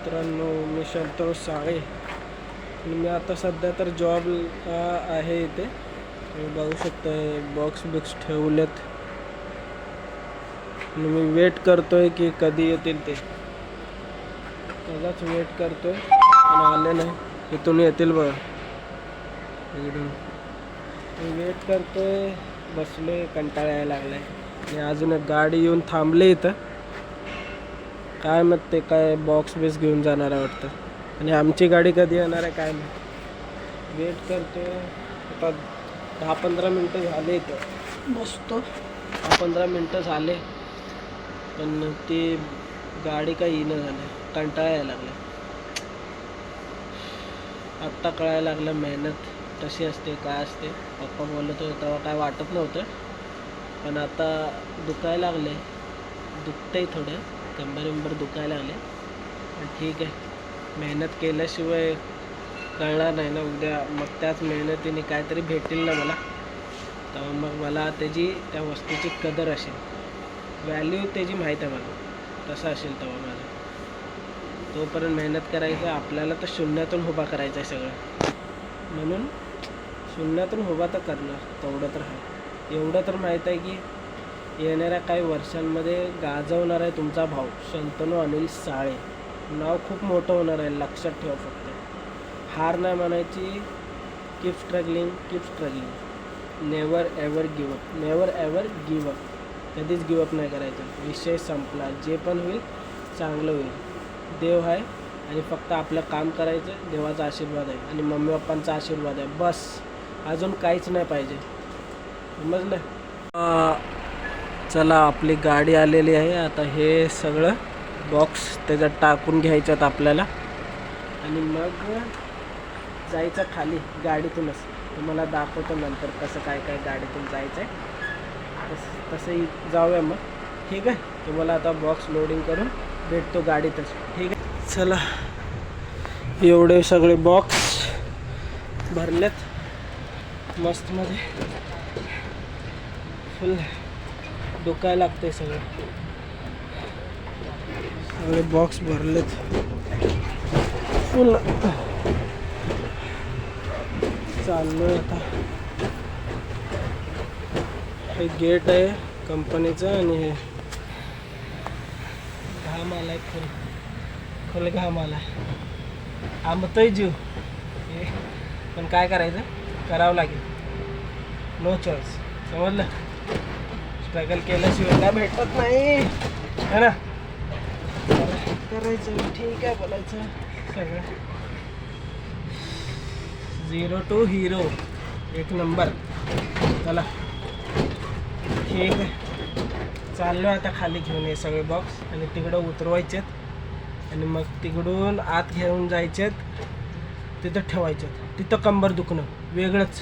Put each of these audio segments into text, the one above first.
मित्रांनो, मी संतोष साळे आणि मी आता सध्या तर जॉब आहे इथे. तुम्ही बघू शकता बॉक्स ठेवलेत आणि मी वेट करतोय की कधी येतील ते. त्यालाच वेट करतोय आणि आले नाही. इथून येतील बघा. इकडून मी वेट करतोय, बसले, कंटाळा यायला लागलाय आणि अजून एक गाडी येऊन थांबले इथं. काय मग ते काय बॉक्स घेऊन जाणार आहे वाटतं. आणि आमची गाडी कधी येणार आहे काय नाही. वेट करतो आता. 10-15 मिनटं झाले इथं बसतो. 10-15 मिनटं झाले पण ती गाडी काही येणं झालं. कंटाळा यायला लागला. आत्ता कळायला लागलं मेहनत कशी असते, काय असते. पप्पा बोलत होते तेव्हा काय वाटत नव्हतं, पण आता दुखायला लागले. दुखतंय थोडं, कंबर दुखायला लागले. पण ठीक आहे, मेहनत केल्याशिवाय कळणार नाही ना उद्या. मग त्याच मेहनतीने काहीतरी भेटेल ना मला, तेव्हा मग मला त्या वस्तूची कदर असेल, व्हॅल्यू त्याची माहीत आहे मला. तसं असेल तेव्हा माझं. तोपर्यंत मेहनत करायचं. आपल्याला तर शून्यातून उभा करायचं आहे सगळं. म्हणून शून्यातून उभा तर करणार, तेवढं तर आहे. एवढं तर माहीत आहे की येणाऱ्या काही वर्षांमध्ये गाजवणार आहे तुमचा भाऊ शंतनू अनिल साळे. नाव खूप मोठं होणार आहे, लक्षात ठेवा. फक्त हार नाही म्हणायची. Keep struggling. Never ever give up. कधीच गिवअप नाही करायचं. विषय संपला. जे पण होईल चांगलं होईल. देव आहे आणि फक्त आपलं काम करायचं. देवाचा आशीर्वाद आहे आणि मम्मी पप्पांचा आशीर्वाद आहे, बस. अजून काहीच नाही पाहिजे, समजलं. चला, आपली गाडी आलेली आहे. आता हे सगळं बॉक्स त्याच्यात टाकून घ्यायच्यात आपल्याला आणि मग जायचं खाली गाडीतूनच. तुम्हाला दाखवतो नंतर कसं काय गाडीतून जायचं आहे. तसंही जाऊया मग, ठीक आहे. तुम्हाला आता बॉक्स लोडिंग करून भेटतो गाडीतच, ठीक आहे. चला, एवढे सगळे बॉक्स भरलेत मस्तमध्ये. फुल डोकायला लागते. सगळे बॉक्स भरलेत फुल. चाललोय आता. हे गेट आहे कंपनीचं आणि हे घाम आलाय. फुल घाम आलाय. आंबतोय जीव, पण काय करायचं, करावं लागेल. नो चॉईस, समजलं. स्ट्रगल केल्याशिवाय काय भेटत नाही, है ना. करायचं, ठीक आहे. बोलायचं सगळं. 0 to hero, एक नंबर. चला, ठीक आहे. चाललो आता खाली घेऊन हे सगळे बॉक्स आणि तिकडं उतरवायचेत आणि मग तिकडून आत घेऊन जायचेत. तिथं ठेवायचेत. तिथं कंबर दुखणं वेगळंच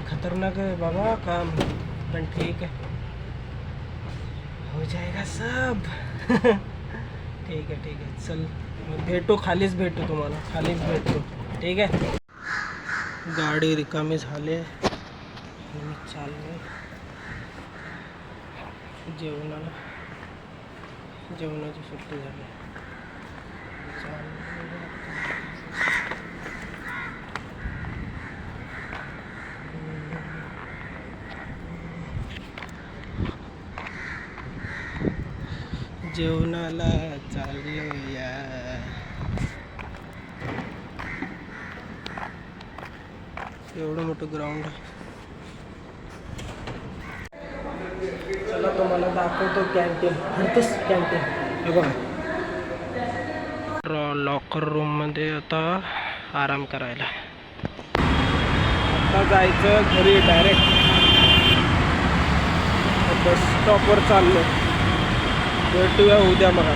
खतरनाक आहे बाबा काम, पण ठीक आहे, हो जाएगा सब. ठीक आहे. चल, भेटू खालीच. भेटू तुम्हाला खालीच भेटतो, ठीक आहे. गाडी रिकामी झाली. मी चाललो जेवणाला. जेवणाची सुट्टी झाली. जेवणाला चालूया. एवढं मोठं ग्राउंड आहे. चला, तुम्हाला दाखवतो कॅन्टीन. हे बघा, लॉकर रूममध्ये आता आराम करायला. आता जायचं घरी डायरेक्ट. बस स्टॉपवर चाललो. भेटूया उद्या. मग